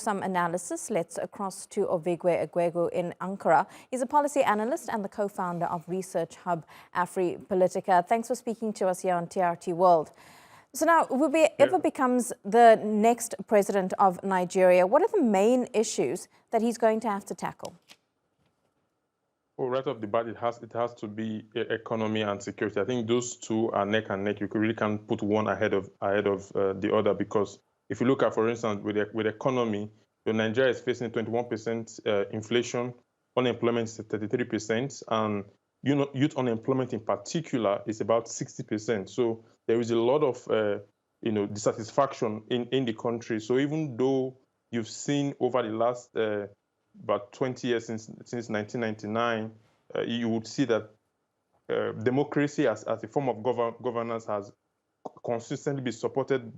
Some analysis. Let's cross to Ovigwe in Ankara. He's a policy analyst and the co-founder of research hub Afripolitica. Thanks for speaking to us here on TRT World. So now, whoever becomes the next president of Nigeria, what are the main issues that he's going to have to tackle? Well, right off the bat, it has to be economy and security. I think those two are neck and neck. You really can't put one ahead of the other, because if you look at, for instance, with economy, Nigeria is facing 21% inflation, unemployment is 33%, and youth unemployment in particular is about 60%. So there is a lot of dissatisfaction in the country. So even though you've seen over the last about 20 years since 1999, you would see that democracy as a form of governance has consistently been supported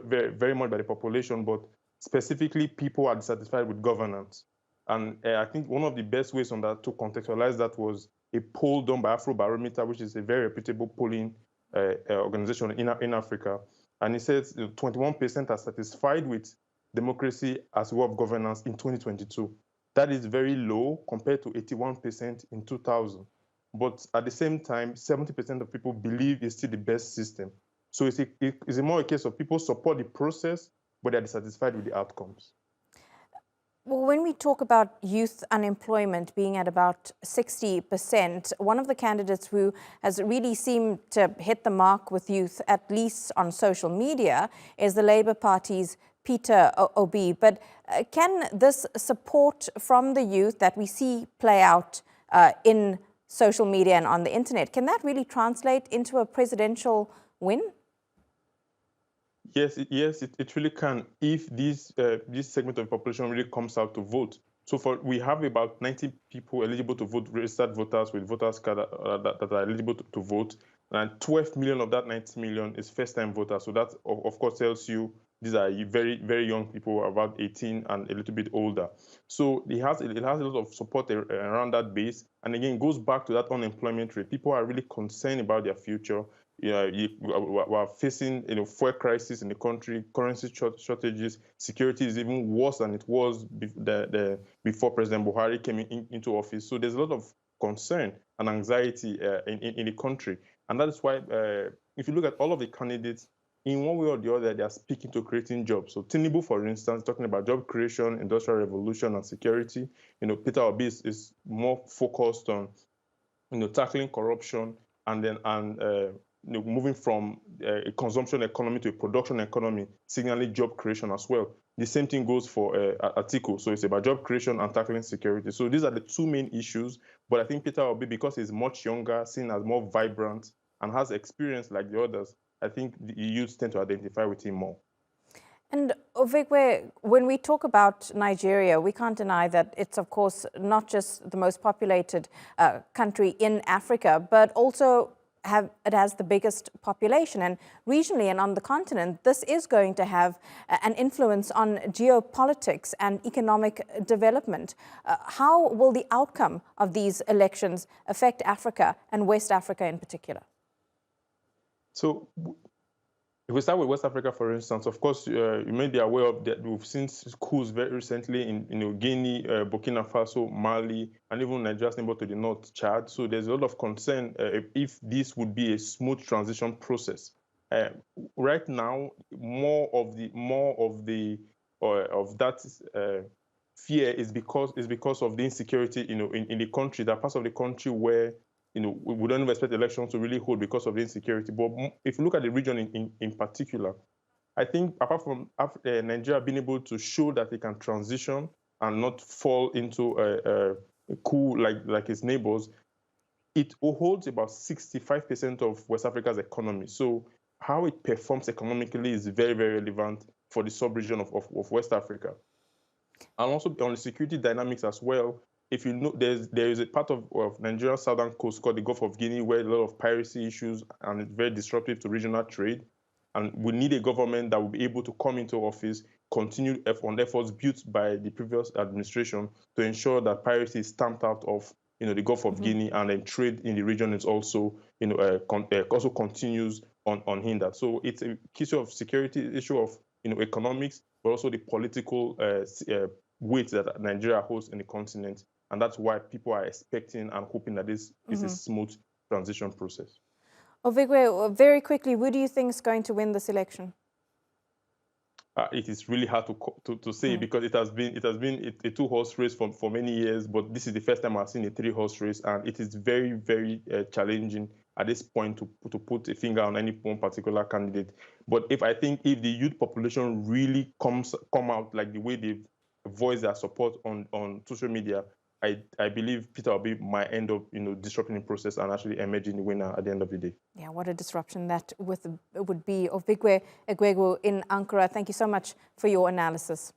very much by the population, but specifically people are dissatisfied with governance. And I think one of the best ways on that to contextualize that was a poll done by Afrobarometer, which is a very reputable polling organization in Africa. And it says 21% are satisfied with democracy as a way of governance in 2022. That is very low compared to 81% in 2000. But at the same time, 70% of people believe it's still the best system. So it's more a case of people support the process, but they're dissatisfied with the outcomes. Well, when we talk about youth unemployment being at about 60%, one of the candidates who has really seemed to hit the mark with youth, at least on social media, is the Labour Party's Peter Obi. But can this support from the youth that we see play out in social media and on the internet, can that really translate into a presidential win? Yes, it really can, if this segment of the population really comes out to vote. So we have about 90 people eligible to vote, registered voters with voters card that are eligible to vote, and 12 million of that 90 million is first-time voters. So that, of course, tells you these are very, very young people, about 18 and a little bit older. So it has a lot of support around that base. And again, it goes back to that unemployment rate. People are really concerned about their future. We are facing fuel crisis in the country, currency shortages, security is even worse than it was before President Buhari came into office. So there's a lot of concern and anxiety in the country. And that is why, if you look at all of the candidates, in one way or the other, they are speaking to creating jobs. So Tinubu, for instance, talking about job creation, industrial revolution, and security. Peter Obi is more focused on tackling corruption and moving from a consumption economy to a production economy, signaling job creation as well. The same thing goes for Atiku. So it's about job creation and tackling security. So these are the two main issues. But I think Peter Obi, because he's much younger, seen as more vibrant, and has experience like the others, I think the youths tend to identify with him more. And Ovigwe, when we talk about Nigeria, we can't deny that it's, of course, not just the most populated country in Africa, but also it has the biggest population. And regionally and on the continent, this is going to have an influence on geopolitics and economic development. How will the outcome of these elections affect Africa and West Africa in particular? So if we start with West Africa, for instance, of course, you may be aware of that we've seen coups very recently in Guinea, Burkina Faso, Mali, and even Nigeria's neighbor to the north, Chad. So there's a lot of concern if this would be a smooth transition process. Right now, more of that fear is because of the insecurity, in the country. There are parts of the country where we don't even expect elections to really hold because of the insecurity. But if you look at the region in particular, I think apart from Nigeria being able to show that it can transition and not fall into a coup like its neighbors, it holds about 65% of West Africa's economy. So how it performs economically is very, very relevant for the sub-region of West Africa. And also on the security dynamics as well. If you know, there is a part of Nigeria's southern coast called the Gulf of Guinea where a lot of piracy issues, and it's very disruptive to regional trade. And we need a government that will be able to come into office, continue on efforts built by the previous administration to ensure that piracy is stamped out of the Gulf of Guinea, and then trade in the region is also continues unhindered. So it's a issue of security, issue of economics, but also the political weight that Nigeria holds in the continent. And that's why people are expecting and hoping that this is a smooth transition process. Ovigwe, very quickly, who do you think is going to win this election? It is really hard to say because it has been a two-horse race for many years, but this is the first time I've seen a three-horse race, and it is very, very challenging at this point to put a finger on any one particular candidate. But if the youth population really come out like the way they've voiced their support on social media, I believe Peter Obi might end up, disrupting the process and actually emerging the winner at the end of the day. Yeah, what a disruption that would be. Ovigwe Egwegu in Ankara, thank you so much for your analysis.